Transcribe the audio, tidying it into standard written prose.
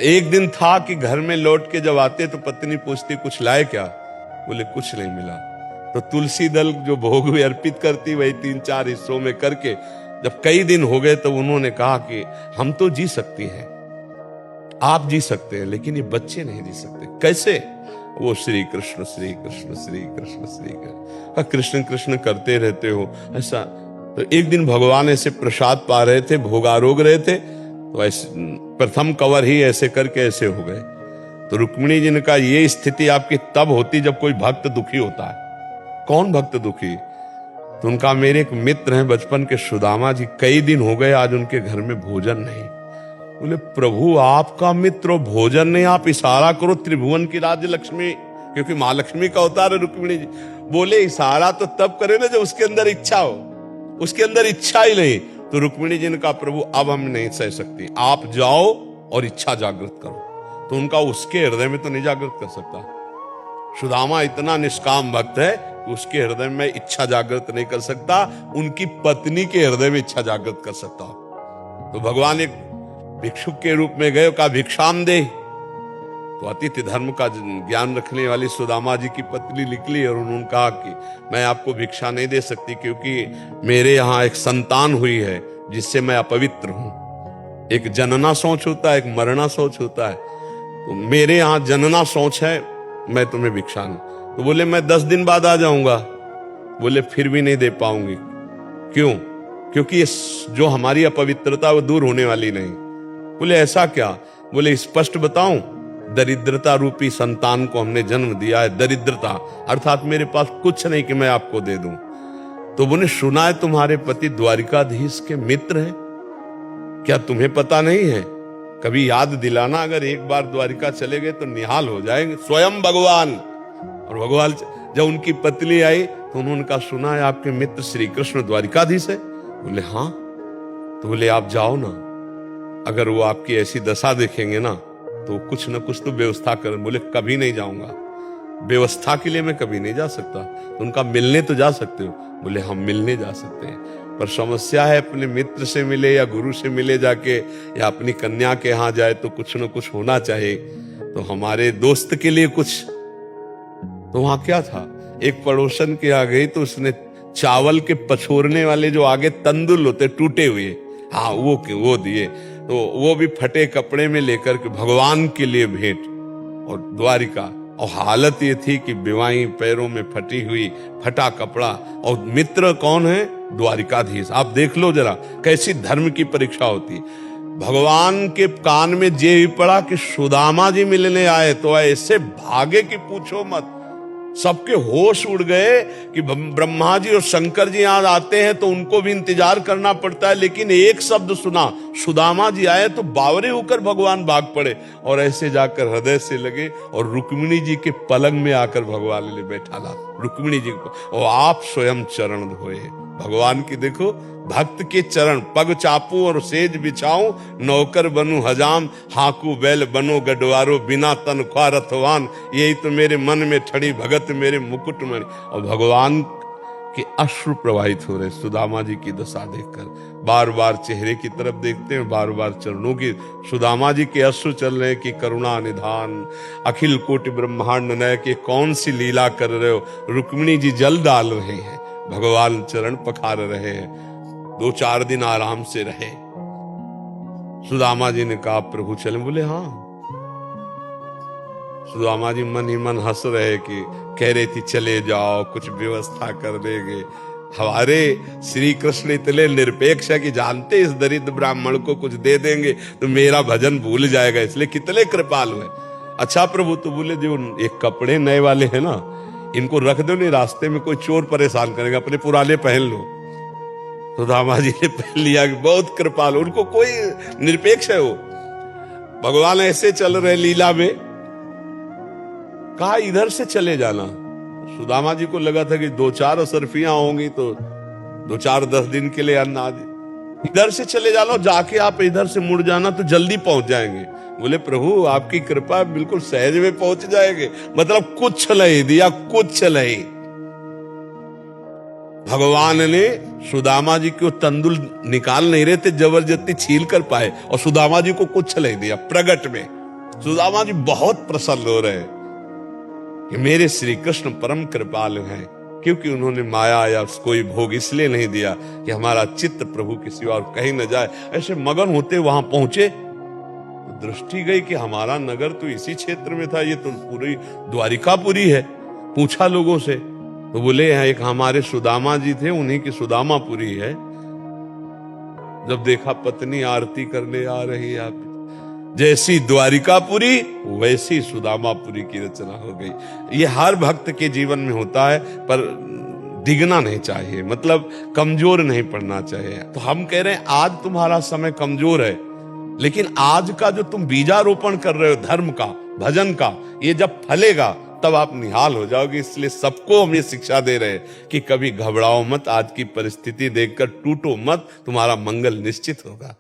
एक दिन था कि घर में लौट के जब आते तो पत्नी पूछती कुछ लाए क्या? बोले कुछ नहीं मिला। तो तुलसी दल जो भोग हुए अर्पित करती वही 3-4 हिस्सों में करके जब कई दिन हो गए तो उन्होंने कहा कि हम तो जी सकती हैं, आप जी सकते हैं, लेकिन ये बच्चे नहीं जी सकते। कैसे? वो श्री कृष्ण श्री कृष्ण श्री कृष्ण श्री कृष्ण कृष्ण कृष्ण करते रहते हो ऐसा। तो एक दिन भगवान ऐसे प्रसाद पा रहे थे, भोगारोग रहे थे, तो ऐसे प्रथम कवर ही ऐसे करके ऐसे हो गए। तो रुक्मिणी जी ने कहा ये स्थिति आपकी तब होती जब कोई भक्त दुखी होता है। कौन भक्त दुखी? तो उनका मेरे एक मित्र हैं बचपन के, सुदामा जी, कई दिन हो गए आज उनके घर में भोजन नहीं। बोले प्रभु आपका मित्र भोजन नहीं, आप इशारा करो त्रिभुवन की राज्य लक्ष्मी, क्योंकि माँ लक्ष्मी का अवतार है रुक्मिणी जी। बोले इशारा तो तब करे ना जब उसके अंदर इच्छा हो, उसके अंदर इच्छा ही नहीं। तो रुक्मिणी जी ने कहा प्रभु अब हम नहीं सह सकती, आप जाओ और इच्छा जागृत करो। तो उनका उसके हृदय में तो नहीं जागृत कर सकता। सुदामा इतना निष्काम भक्त है कि उसके हृदय में इच्छा जागृत नहीं कर सकता, उनकी पत्नी के हृदय में इच्छा जागृत कर सकता। तो भगवान एक भिक्षुक के रूप में गए, कहा भिक्षाम दे। तो अतिथि धर्म का ज्ञान रखने वाली सुदामा जी की पत्नी निकली और उन्होंने कहा कि मैं आपको भिक्षा नहीं दे सकती, क्योंकि मेरे यहाँ एक संतान हुई है जिससे मैं अपवित्र हूं। एक जनना सोच होता है, एक मरना सोच होता है। तो मेरे यहाँ जनना सोच है, मैं तुम्हें भिक्षा नहीं। तो बोले मैं 10 दिन बाद आ जाऊंगा। बोले फिर भी नहीं दे पाऊंगी। क्यों? क्योंकि ये जो हमारी अपवित्रता वो दूर होने वाली नहीं। बोले ऐसा क्या? बोले स्पष्ट बताऊं, दरिद्रता रूपी संतान को हमने जन्म दिया है। दरिद्रता अर्थात मेरे पास कुछ नहीं कि मैं आपको दे दूं। तो बोले सुना है तुम्हारे पति द्वारिकाधीश के मित्र हैं, क्या तुम्हें पता नहीं है? कभी याद दिलाना, अगर एक बार द्वारिका चले गए तो निहाल हो जाएंगे स्वयं भगवान। और भगवान जब उनकी पत्नी आई तो उन्होंने कहा सुना है आपके मित्र श्री कृष्ण द्वारिकाधीश है। बोले हाँ। तो बोले आप जाओ ना, अगर वो आपकी ऐसी दशा देखेंगे ना तो कुछ ना कुछ तो व्यवस्था कर। बोले कभी नहीं जाऊंगा, व्यवस्था के लिए मैं कभी नहीं जा सकता। तो उनका मिलने तो जा सकते हो? बोले हम मिलने जा सकते हैं, पर समस्या है अपने मित्र से मिले या गुरु से मिले जाके, या अपनी कन्या के यहाँ जाए तो कुछ ना कुछ होना चाहिए। तो हमारे दोस्त के लिए कुछ, तो वहां क्या था, एक पड़ोसन के आ गई तो उसने चावल के पछोरने वाले जो आगे तंदुल होते टूटे हुए, हाँ वो दिए। तो वो भी फटे कपड़े में लेकर के भगवान के लिए भेंट। और द्वारिका, और हालत ये थी कि बिवाई पैरों में फटी हुई, फटा कपड़ा, और मित्र कौन है? द्वारिकाधीश। आप देख लो जरा कैसी धर्म की परीक्षा होती। भगवान के कान में जे ही पड़ा कि सुदामा जी मिलने आए, तो ऐसे भागे कि पूछो मत। सबके होश उड़ गए कि ब्रह्मा जी और शंकर जी यहाँ आते हैं तो उनको भी इंतजार करना पड़ता है, लेकिन एक शब्द सुना सुदामा जी आए तो बावरे होकर भगवान भाग पड़े और ऐसे जाकर हृदय से लगे और रुक्मिणी जी के पलंग में आकर भगवान ने बैठा ला रुक्मिणी जी को, और आप स्वयं चरण धोए भगवान की। देखो भक्त के चरण, पग चापू और सेज बिछाऊं, नौकर बनूं हजाम, हाकू बैल बनो गडवारो, बिना तन ख्वा रथवान, यही तो मेरे मन में ठड़ी भगत मेरे मुकुटमणि। और भगवान के अश्रु प्रवाहित हो रहे सुदामा जी की दशा देखकर। बार बार चेहरे की तरफ देखते हैं, बार बार चरणों की। सुदामा जी के अश्रु चल रहे कि करुणा निधान अखिल कोटि ब्रह्मांड नय के कौन सी लीला कर रहे हो। रुक्मिणी जी जल डाल रहे हैं, भगवान चरण पखार रहे हैं। 2-4 दिन आराम से रहे। सुदामा जी ने कहा प्रभु चले? बोले हाँ। सुदामा जी मन ही मन हंस रहे कि कह रही थी चले जाओ, कुछ व्यवस्था कर देंगे। हमारे श्री कृष्ण इतने निरपेक्ष है कि जानते इस दरिद्र ब्राह्मण को कुछ दे देंगे तो मेरा भजन भूल जाएगा, इसलिए कितने कृपालु है। अच्छा प्रभु, तो बोले जो एक कपड़े नए वाले हैं ना, इनको रख दो, नहीं रास्ते में कोई चोर परेशान करेगा, अपने पुराने पहन लो। सुदामा जी ने पहन लिया। बहुत कृपालु, उनको कोई निरपेक्ष है वो। भगवान ऐसे चल रहे लीला में, कहा इधर से चले जाना। सुदामा जी को लगा था कि 2-4 असरफियां होंगी तो 2-4-10 दिन के लिए अन्न आदि, इधर से चले जाना, जाके आप इधर से मुड़ जाना तो जल्दी पहुंच जाएंगे। बोले प्रभु आपकी कृपा, बिल्कुल सहज में पहुंच जाएंगे। मतलब कुछ नहीं दिया, कुछ नहीं। भगवान ने सुदामा जी को तंदुल निकाल नहीं रहे थे, जबरदस्ती छील कर पाए और सुदामा जी को कुछ नहीं दिया प्रगट में। सुदामा जी बहुत प्रसन्न हो रहे कि मेरे श्री कृष्ण परम कृपालु हैं, क्योंकि उन्होंने माया या कोई भोग इसलिए नहीं दिया कि हमारा चित्त प्रभु के सिवा और कहीं न जाए। ऐसे मगन होते वहां पहुंचे, दृष्टि गई कि हमारा नगर तो इसी क्षेत्र में था, ये तो पूरी द्वारिकापुरी है। पूछा लोगों से तो बोले यहाँ एक हमारे सुदामा जी थे, उन्हीं की सुदामापुरी है। जब देखा पत्नी आरती करने आ रही है, आप जैसी द्वारिकापुरी वैसी सुदामापुरी की रचना हो गई। ये हर भक्त के जीवन में होता है, पर डिगना नहीं चाहिए, मतलब कमजोर नहीं पड़ना चाहिए। तो हम कह रहे हैं आज तुम्हारा समय कमजोर है, लेकिन आज का जो तुम बीजारोपण कर रहे हो धर्म का, भजन का, ये जब फलेगा तब आप निहाल हो जाओगे। इसलिए सबको हम ये शिक्षा दे रहे हैं कि कभी घबराओ मत, आज की परिस्थिति देखकर टूटो मत, तुम्हारा मंगल निश्चित होगा।